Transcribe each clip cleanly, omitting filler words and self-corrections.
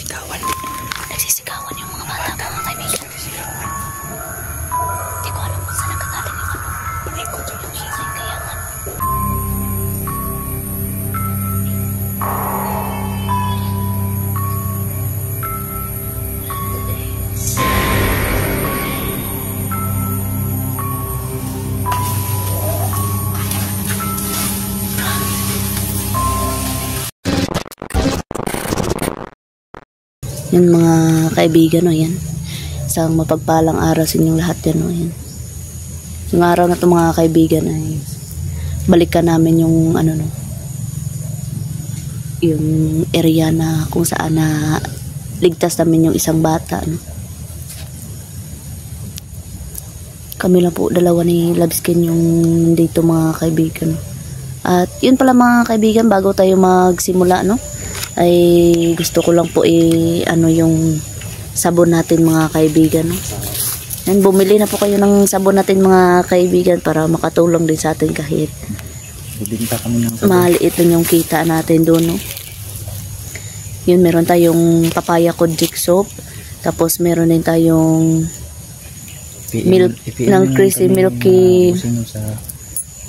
nagsisigawan. Nagsisigawan yung mga bata, mga kaibigan. Hindi ko alam kung saan nagkagaling yung ano. Paikot yung puso. Kaya nga. Yan mga kaibigan, yan. Isang mapagpalang araw sa inyong lahat yan, yan. Yung araw na ito mga kaibigan ay balikan namin yung yung area na kung saan na ligtas namin yung isang bata, Kami lang po, dalawa ni Labskin yung dito mga kaibigan. At yun pala mga kaibigan, bago tayo magsimula, ay gusto ko lang po yung sabon natin mga kaibigan, Yan, bumili na po kayo ng sabon natin mga kaibigan para makatulong din sa atin kahit bibinta kami ng sabon. Maliit lang yung kita natin doon, Yun, meron tayong papaya kojic soap, tapos meron din tayong milk ng Chrissy Milky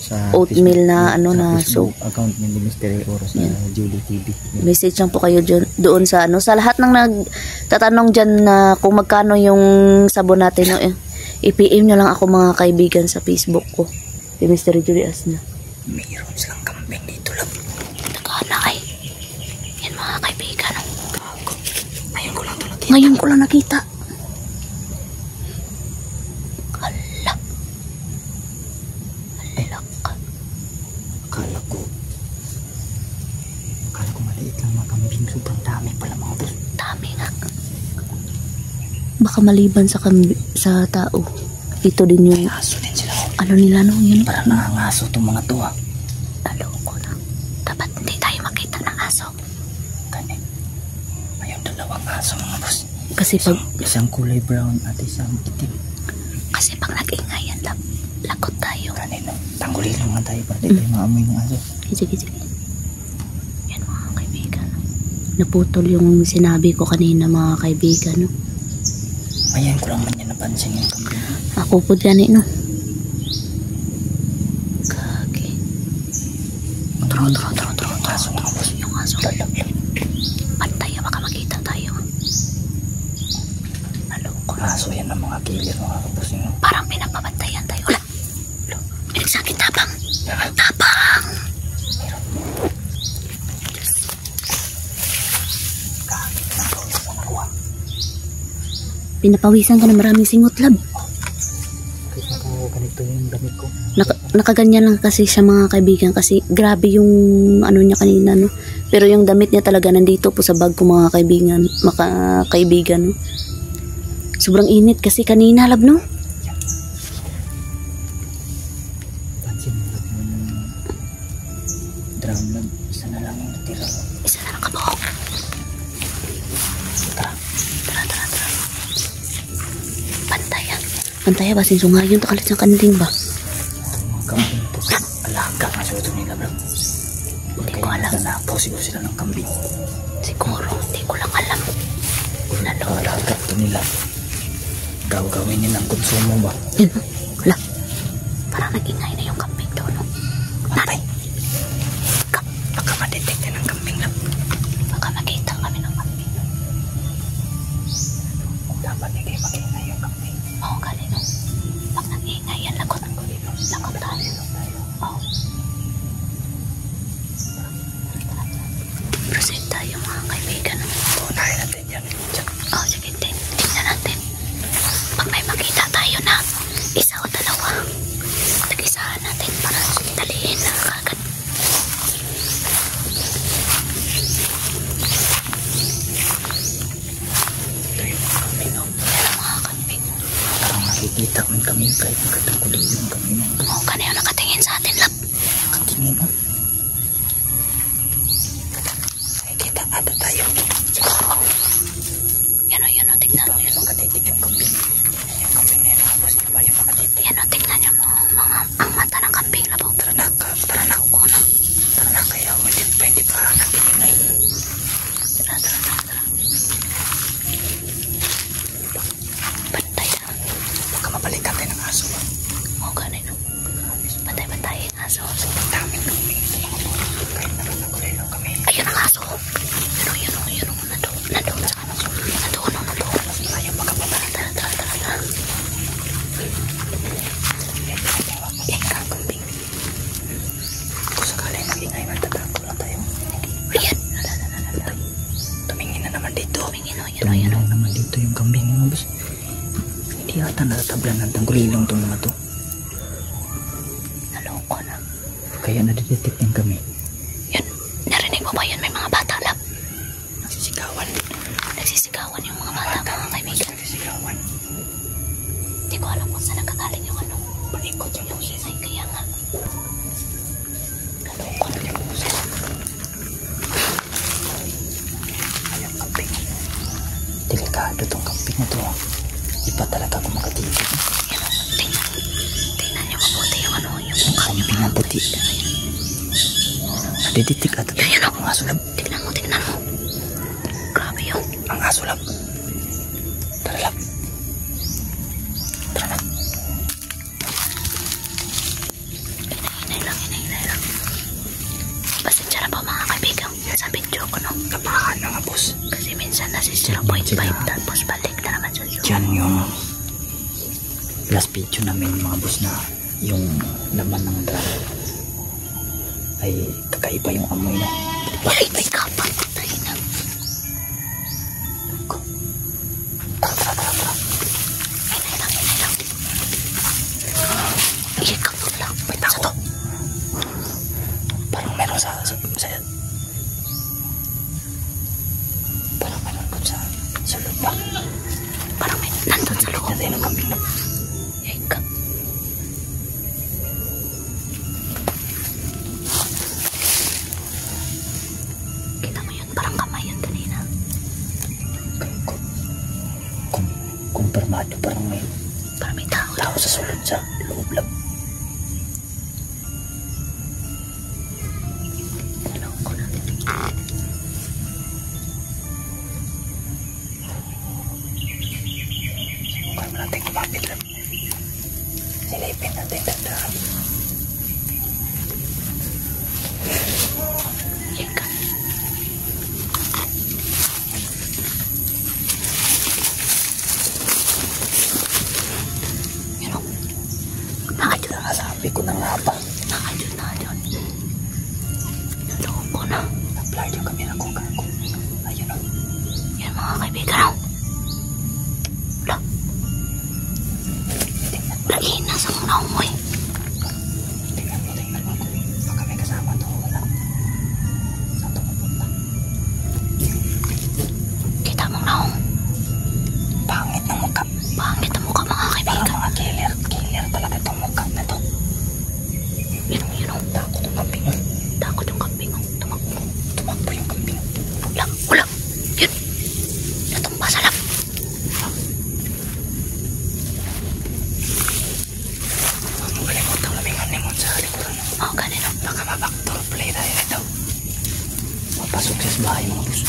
sa oatmeal na na Facebook soap. Account ni Mystery Oro sa Julie TV. Message lang po kayo doon sa sa lahat ng nagtatanong diyan na kung magkano yung sabon natin, i-PM nyo lang ako mga kaibigan sa Facebook ko. Si Mystery Julie Asna. Mayroon silang kambing dito lang. Nagana ay. Yan mga kaibigan. Ngayon ko lang nakita. Ngayon ko lang nakita. Akala ko maliit lang mga kambing. Sobrang dami pala mga boss. Dami nga. Baka maliban sa tao. Ito din yung aso din sila. Nila yun. Parang nangangaso itong mga to Ko na. Dapat hindi tayo makita ng aso. Kani. Ayun, dalawang aso mga boss. Kasi pag isang kulay brown at isang itim. Kasi pag nag-ingay yan, lakot tayo. Kanino, tanggulin lang tayo para di tayo maamoy ng aso. Sige. Yan mga kaibigan. Naputol yung sinabi ko kanina mga kaibigan. Ayan ko lang man yan napansin yung kambing. Ako po dyan Kage. Tro. Aso mga boss. Yung aso. Pantay, baka makita tayo. Aso yan ng mga kilir mga boss. Parang pinapabantayan tayo. Wala. Pinagsakit tapang. Tapang. Pinapawisan ka na maraming singot, lab. Ganito yung damit ko. Nakaganyan lang kasi siya mga kaibigan kasi grabe yung niya kanina, Pero yung damit niya talaga nandito po sa bag ko mga kaibigan, Sobrang init kasi kanina, lab, Pansin mo yung drum lang. Isa na lang yung natira. Isa na lang kabuhok. Tara. Pantaya ba? Sinsungayon takalit ng kanding ba? Kambing po. Alaga nga sa ito nila, bro. Hindi ko alam. Nanapo siguro sila ng kambing. Siguro, hindi ko lang alam. Alaga ito nila. Gawin nilang konsumo ba? Yan, wala. Parang nag-ingay na yung kambing doon, Patay. Baka ma-detect na ng kambing lang. Baka makita kami ng kambing. Dapat hindi mag-ingay yung kambing. Oo, kanino. Pag nag-ingay yan, lagot tayo. Oo. Proceed tayo mga kaibigan. Unahin natin yan. Oo, sige, tingnan natin. Pag may makita tayo na isa o dalawa, tag-isahan natin para dalihin na kagad. Ito yung mga kambing. Yan ang mga kambing. Parang nakikita man kami kahit magkatangkulit yung kambing. Oo, kanina nakatingin sa atin, lab. Nakatingin mo. Nakikita ata tayo. Yan o, tingnan mo yun. Makatitig yung kambing. Yung kambing na yun. Tapos yung ba yung makatitig. Yan o, tingnan nyo ang mata ng kambing, labaw. Tara na. Tara na. Kaya hindi pa natiningay. Tara. dito. Tumingin naman dito yung kambing mga boss. Hindi yata natatablan ng tanggulilong itong mga to. Naloko na. Kaya nadidetect yung kami. Yun, narinig mo ba yun? May mga bata lab. Nagsisigawan. Nagsisigawan yung mga bata, mga kaibigan. Nagsisigawan. Hindi ko alam kung saan nakagaling yung ano. Paikot yung boses. Ay, kaya nga. Naloko na yung boses. Ayaw kambing. Delikado tong kambing na to. Di pa talaga ako makatigil. Yan o, tingnan niyo mabuti yung ano, yung mukha niyo. Kambing na puti. Nadiditik at Yan o, ang aso lab. tingnan mo. Grabe yun. Ang aso lab. Tara lab. Tara na. Hinay lang. Pasensya na po mga kaibigan. Sa video ko no. Kabahan na nga boss. Kasi minsan nasa 0.5 tapos balik na naman sa zoom. Diyan yung last video namin mga boss na yung laman ng drum ay kakaiba yung amoy na. Ay, may kapal. Tayo na. Tara. Hinay lang. Ikap lang. May tao. Parang meron sa parang meron po sa loob ba? Parang may nandun sa loob. Natin ang kambing na. Ikap. Kita mo yun, parang kamay yun kanina. Kumpirmado parang may Parang may tao. sa sulod sa loob lang. Naloko na. Huwag mo natin kumapit lang. Silipin natin tandaan. Ikap. Yun o. Nakadyon. Nakasabi ko na nga ba? Nakadyon. Naloko na. Na-apply yung kami ng kung kako. Ayun o. Yan mga kaibigan o. Wala. Tingnan mo. Lagina sa mga umoy. Tingnan mo. Baka may kasama to. Wala. Saan to mapunta? Kita mo na o. Pangit ng mukha. Pangit ang mukha mga Parang kaibigan. mga killer. Killer talaga itong mukha na to. Yun o. Takot ang kambing. Takot yung kambing o. Tumakbo yung kambing. Wala. Yun. Natumba sa lap. Kalimutan laming sa likuran. O, ganun o. Baka ma-backdoor play tayo nito. Mapasok sa bahay mga boss.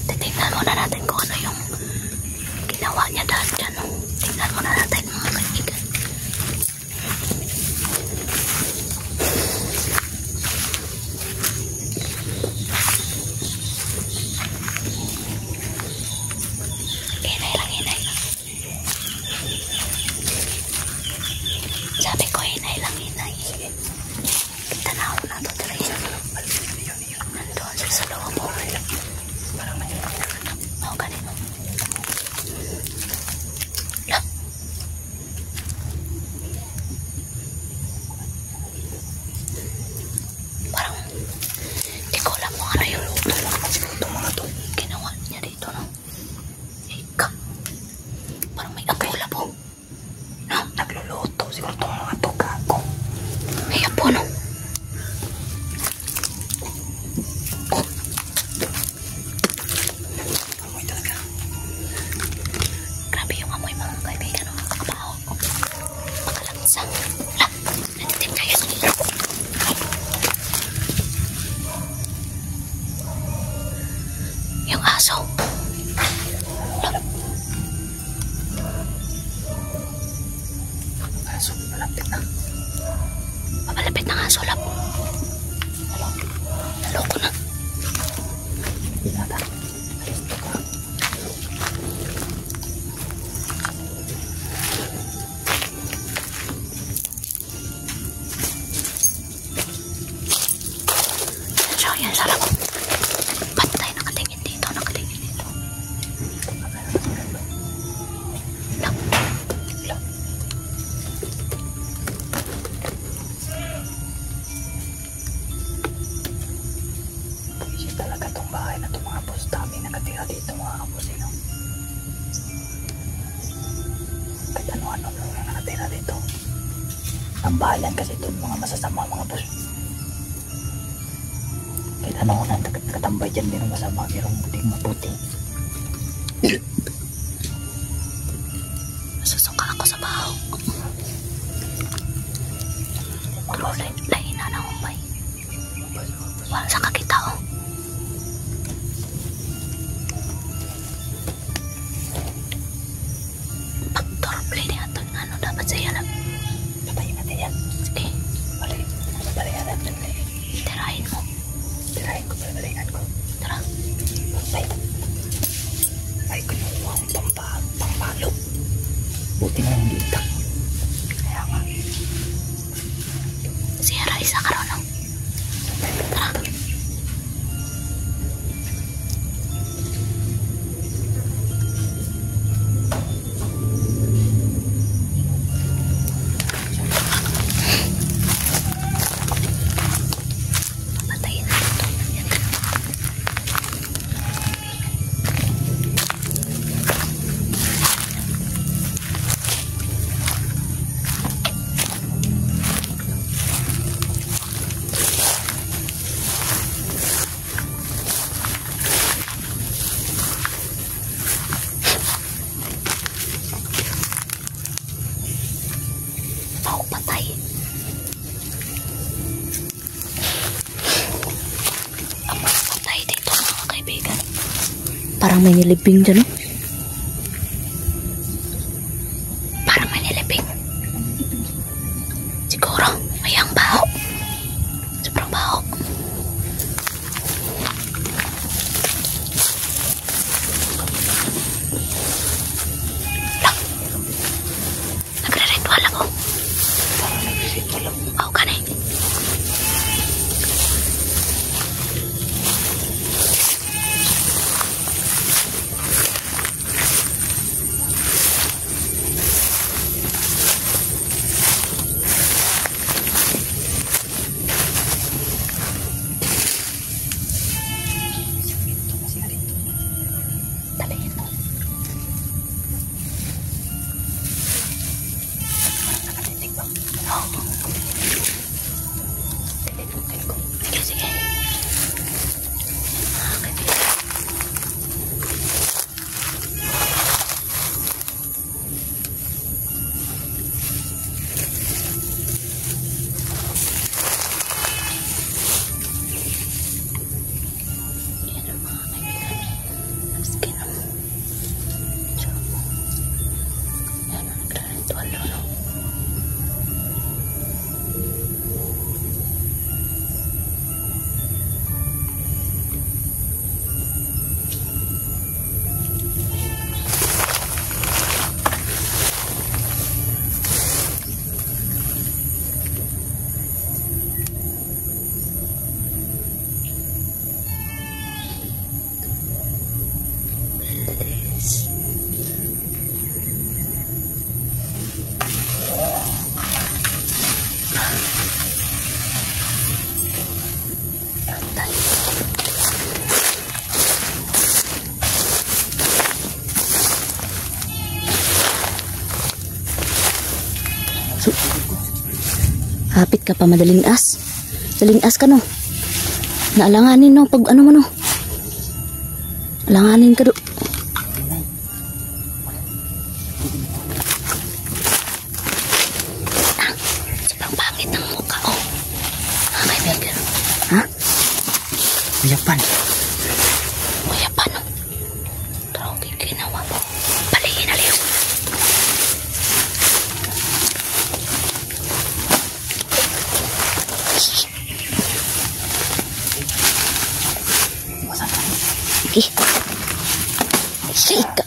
Titignan muna natin kung ano yung ginawa niya dyan o. Tignan muna natin mga kaibigan. Hinay lang. Sabi ko hinay lang. Tanaw na to talaga. Nandun sa loob o. Parang may O, ganun o. Lap. Parang di ko alam kung ano yung luto. itong mga to. Ginawa niya dito, no? Ika. Parang may apola po. No? Nagluluto. Siguro itong mga to gago. May apo, no? Amoy talaga. Grabe yung amoy mga kaibigan, no? Kakabaho. Makalansang. La! Natitim kayo sa nila. Yung aso. Kaso malapit na. Papalapit na nga sulap. Naloko na. Binata. siya. Yan sa labas. Patay, nakatingin dito. Busy talaga tong bahay na itong mga boss. Dami nakatira dito mga boss. Kahit ano-ano na nakatira dito. Ang bahalan kasi itong mga masasama mga boss. Kahit ano na nakatambay dyan, mayroong masama, mayroong mabuti. Nasusuka ako sa bahaw. Pero lain na umay. Wala sa kakita oh. Faktor play niya ito. Ano dapat sa'yo lang? Patayin natin yan. Sige. Balayan natin. Tirahin mo. Tirahin ko, balayan ko. Tara. Ay, kinuha akong pampalo. Buti na hindi itak. Kaya nga. Sierra, isa ka rin, no? Tara. Patayin natin ito. Ako patay. Ang mga patay dito mga kaibigan. Parang may nilibing dyan, no? Parang may nilibing. Siguro, may ang baho. Sobrang baho. Lang. Nagre-ritual ako. Oh, kanay. Talihin mo. Nakatitig ba? Oo. Tilitin ko. Sige. Kaibigan. Yan ang mga kaibigan. Skin ang yan ang nagre-ritual no? This. Patay. So, hapit ka pa madaling as. Daling as ka no. Naalanganin no pag ano mo no. Alanganin ka do. Sobrang pangit ng mukha oh. Kaibigan. Ha? Uyapan. Uyapan no. Grabe ginawa mo. Paligin na liyo. Sige. Sige.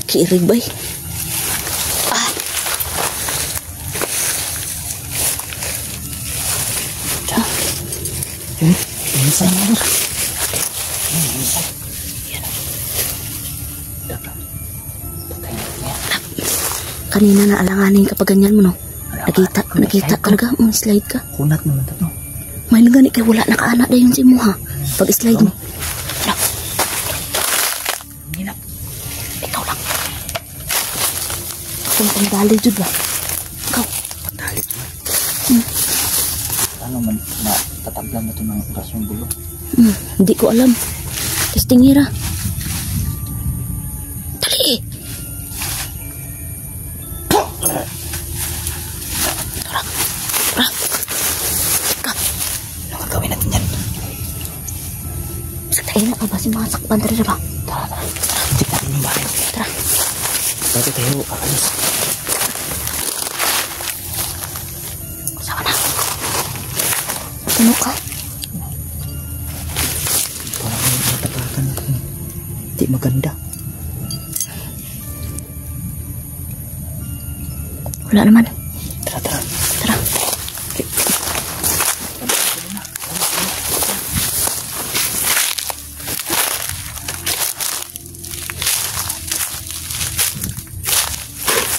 Kirig bay. Ah. Minsan mo. Minsan. Yan. Dapat. Patay na yan. Kanina na alanganin kapag ganyan mo, no? Nakita talaga, slide ka. Kunat naman ito. May nagani kay wala nakaana dayon si mo, ha? Pag slide mo. Tara. Hinap. Ikaw lang. Kung pangdali jud ba? Ikaw. Pagdalit mo. Ano man, tatablan na ito ng rasong bulo. Hindi ko alam. Testingira. Dali. Tara. Ka. Ano gagawin natin yan? Saktayin na ka ba si mga sakpan tara ba? Tara. Check natin yung bahay. Tara. Bago tayo aalis. Saka na. Ano ka? Parang may matapakan. Hindi maganda. Wala naman. Tara. Tara.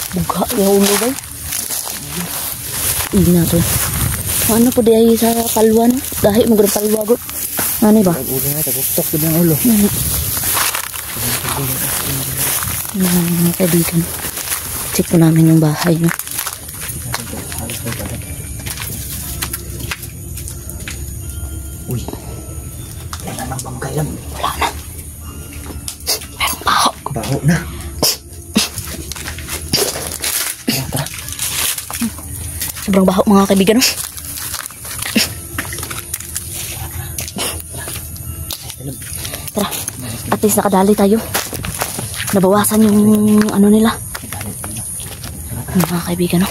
Buka yung ulo ba? Ina to. Ano po di ay sa palwa na? Dahil magandang palwa ko. Ano ba? Ulo na, taguktok ko ng ulo. Mga kaibigan. Check po namin yung bahay, no? Uy. Wala nang bangkay lang. Wala na. Merong baho. Baho na. Tara. Sobrang baho mga kaibigan, no? Tara. At least nakadali tayo. Nabawasan yung ano nila. Mga kaibigan, no?